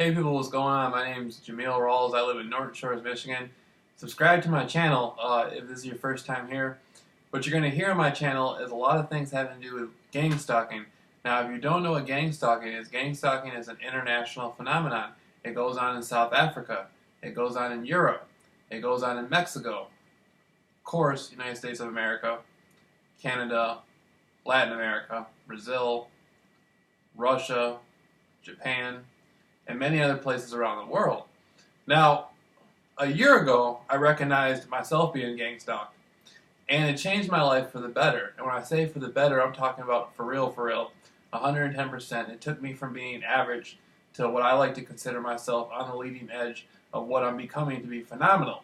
Hey people, what's going on? My name is JAMEEL Rawls. I live in Norton Shores, Michigan. Subscribe to my channel if this is your first time here. What you're going to hear on my channel is a lot of things having to do with gang stalking. Now, if you don't know what gang stalking is an international phenomenon. It goes on in South Africa. It goes on in Europe. It goes on in Mexico. Of course, United States of America, Canada, Latin America, Brazil, Russia, Japan, and many other places around the world. Now, a year ago, I recognized myself being gang stalked, and it changed my life for the better. And when I say for the better, I'm talking about for real, 110%. It took me from being average to what I like to consider myself on the leading edge of what I'm becoming to be phenomenal.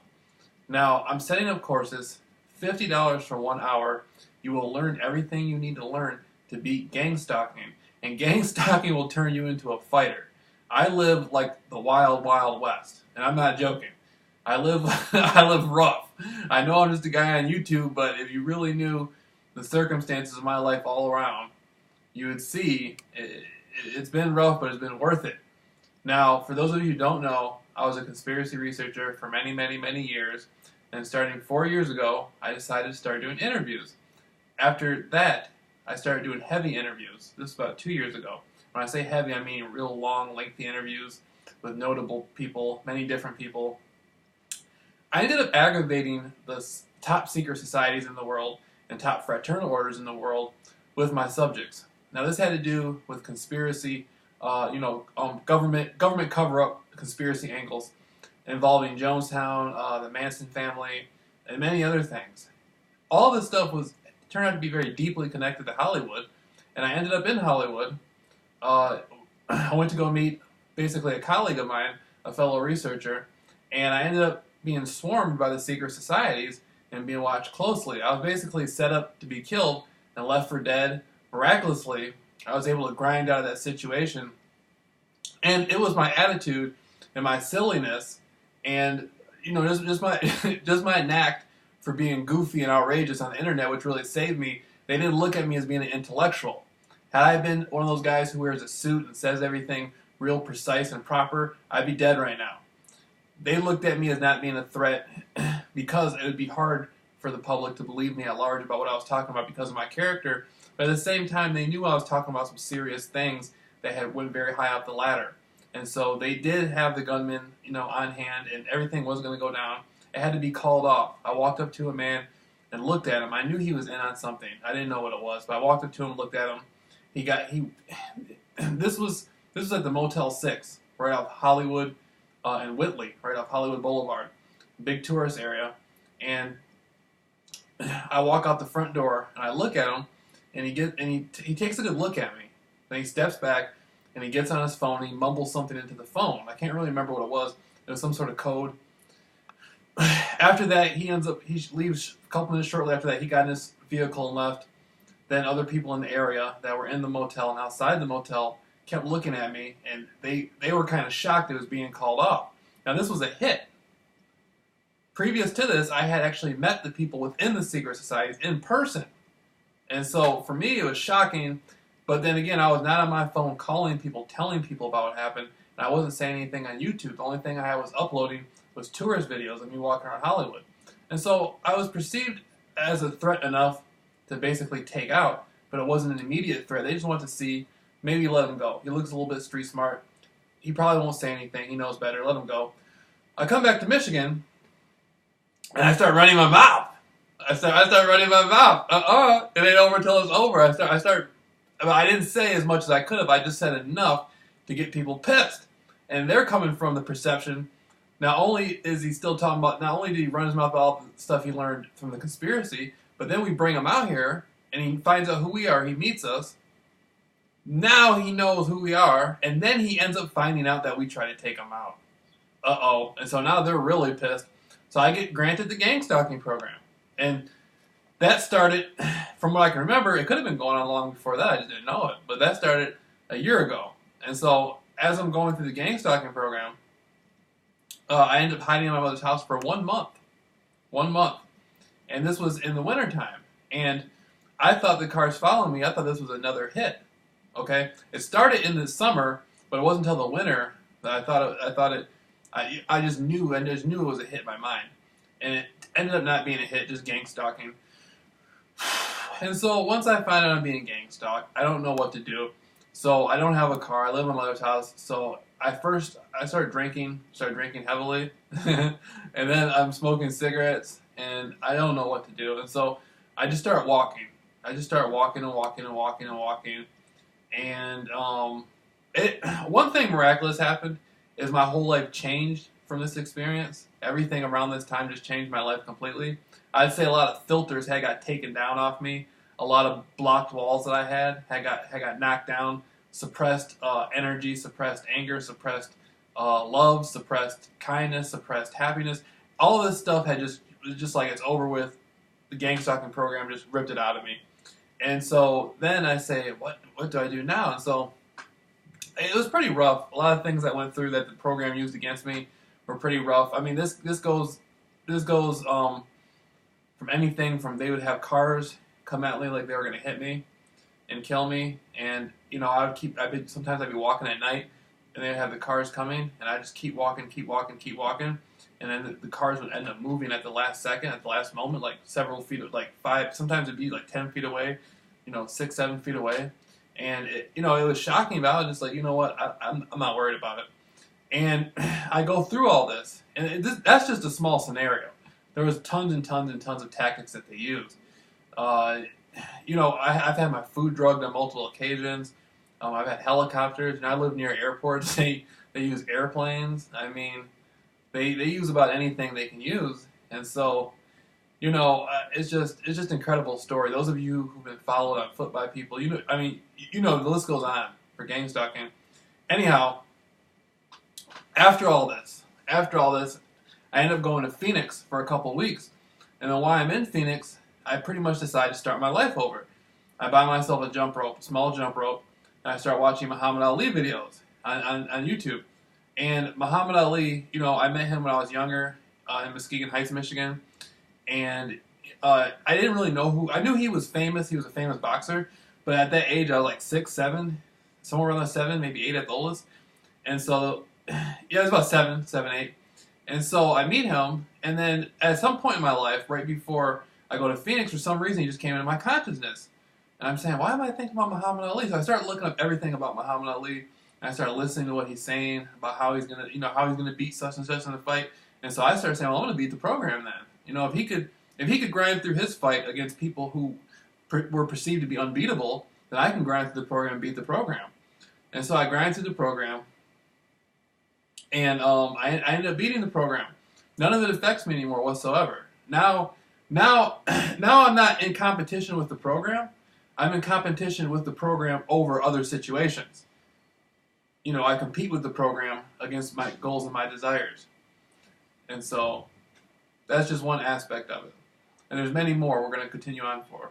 Now, I'm setting up courses, $50 for 1 hour. You will learn everything you need to learn to beat gang stalking, and gang stalking will turn you into a fighter. I live like the wild, wild west, and I'm not joking. I live rough. I know I'm just a guy on YouTube, but if you really knew the circumstances of my life all around, you would see it's been rough, but it's been worth it. Now, for those of you who don't know, I was a conspiracy researcher for many, many, many years, and starting 4 years ago, I decided to start doing interviews. After that, I started doing heavy interviews. This was about 2 years ago. When I say heavy, I mean real long, lengthy interviews with notable people, many different people. I ended up aggravating the top secret societies in the world and top fraternal orders in the world with my subjects. Now, this had to do with conspiracy, government cover-up conspiracy angles involving Jonestown, the Manson family, and many other things. All this stuff turned out to be very deeply connected to Hollywood, and I ended up in Hollywood. I went to go meet basically a colleague of mine, a fellow researcher, and I ended up being swarmed by the secret societies and being watched closely. I was basically set up to be killed and left for dead. Miraculously, I was able to grind out of that situation, and it was my attitude and my silliness and just my just my knack for being goofy and outrageous on the internet, which really saved me. They didn't look at me as being an intellectual. Had I been one of those guys who wears a suit and says everything real precise and proper, I'd be dead right now. They looked at me as not being a threat because it would be hard for the public to believe me at large about what I was talking about because of my character. But at the same time, they knew I was talking about some serious things that had went very high up the ladder. And so they did have the gunman, on hand, and everything was going to go down. It had to be called off. I walked up to a man and looked at him. I knew he was in on something. I didn't know what it was, but I walked up to him, looked at him. This was at the Motel 6, right off Hollywood and Whitley, right off Hollywood Boulevard, big tourist area. And I walk out the front door and I look at him, and he takes a good look at me. Then he steps back and he gets on his phone and he mumbles something into the phone. I can't really remember what it was. It was some sort of code. After that, he leaves a couple minutes shortly after that. He got in his vehicle and left. Then other people in the area that were in the motel and outside the motel kept looking at me, and they were kind of shocked it was being called off. Now, this was a hit. Previous to this, I had actually met the people within the secret societies in person. And so, for me, it was shocking. But then again, I was not on my phone calling people, telling people about what happened, and I wasn't saying anything on YouTube. The only thing I was uploading was tourist videos of me walking around Hollywood. And so, I was perceived as a threat enough to basically take out, but it wasn't an immediate threat. They just wanted to see, maybe let him go. He looks a little bit street smart. He probably won't say anything. He knows better. Let him go. I come back to Michigan, and I start running my mouth. I start running my mouth. It ain't over until it's over. I didn't say as much as I could have. I just said enough to get people pissed. And they're coming from the perception, not only is he still talking about, not only did he run his mouth about all the stuff he learned from the conspiracy, but then we bring him out here, and he finds out who we are. He meets us. Now he knows who we are, and then he ends up finding out that we try to take him out. And so now they're really pissed. So I get granted the gang stalking program. And that started, from what I can remember, it could have been going on long before that. I just didn't know it. But that started a year ago. And so as I'm going through the gang stalking program, I ended up hiding in my mother's house for 1 month. 1 month. And this was in the wintertime. And I thought the cars following me, I thought this was another hit. Okay? It started in the summer, but it wasn't until the winter I just knew it was a hit in my mind, and it ended up not being a hit, just gang stalking. And so once I find out I'm being gang stalked, I don't know what to do. So I don't have a car. I live in my mother's house. So I started drinking heavily, and then I'm smoking cigarettes, and I don't know what to do. And so I just start walking. I just start walking and walking and walking and walking, and one thing miraculous happened is my whole life changed from this experience. Everything around this time just changed my life completely. I'd say a lot of filters had got taken down off me. A lot of blocked walls that I had got knocked down. Suppressed energy, suppressed anger, suppressed love, suppressed kindness, suppressed happiness. All of this stuff just like it's over with. The gang stalking program just ripped it out of me. And so then I say, what do I do now? And so it was pretty rough. A lot of things that went through that the program used against me were pretty rough. I mean, this goes from anything from they would have cars come at me like they were going to hit me and kill me, and sometimes I'd be walking at night, and they'd have the cars coming, and I just keep walking, and then the cars would end up moving at the last second, at the last moment, like several feet, like 5, sometimes it'd be like 10 feet away, 6, 7 feet away. And it was shocking, but I was just like, you know what, I'm not worried about it. And I go through all this, and that's just a small scenario. There was tons and tons and tons of tactics that they used. I've had my food drugged on multiple occasions. I've had helicopters, and I live near airports. They use airplanes. I mean, they use about anything they can use, and so it's just incredible story. Those of you who've been followed on foot by people, the list goes on for gang stalking. Anyhow, after all this, I ended up going to Phoenix for a couple weeks, and then while I'm in Phoenix, I pretty much decide to start my life over. I buy myself a small jump rope, and I start watching Muhammad Ali videos on YouTube. And Muhammad Ali, I met him when I was younger in Muskegon Heights, Michigan. And I didn't really know I knew he was famous. He was a famous boxer. But at that age, I was like 6, 7, somewhere around 7, maybe 8 at the oldest. And so, yeah, it was about 7, 8. And so I meet him. And then at some point in my life, right before I go to Phoenix, for some reason, he just came into my consciousness. And I'm saying, why am I thinking about Muhammad Ali? So I started looking up everything about Muhammad Ali. And I started listening to what he's saying about how he's gonna beat such and such in the fight. And so I started saying, well, I'm gonna beat the program then. If he could grind through his fight against people who were perceived to be unbeatable, then I can grind through the program and beat the program. And so I grind through the program, and I ended up beating the program. None of it affects me anymore whatsoever. Now I'm not in competition with the program. I'm in competition with the program over other situations. I compete with the program against my goals and my desires. And so that's just one aspect of it. And there's many more we're going to continue on for.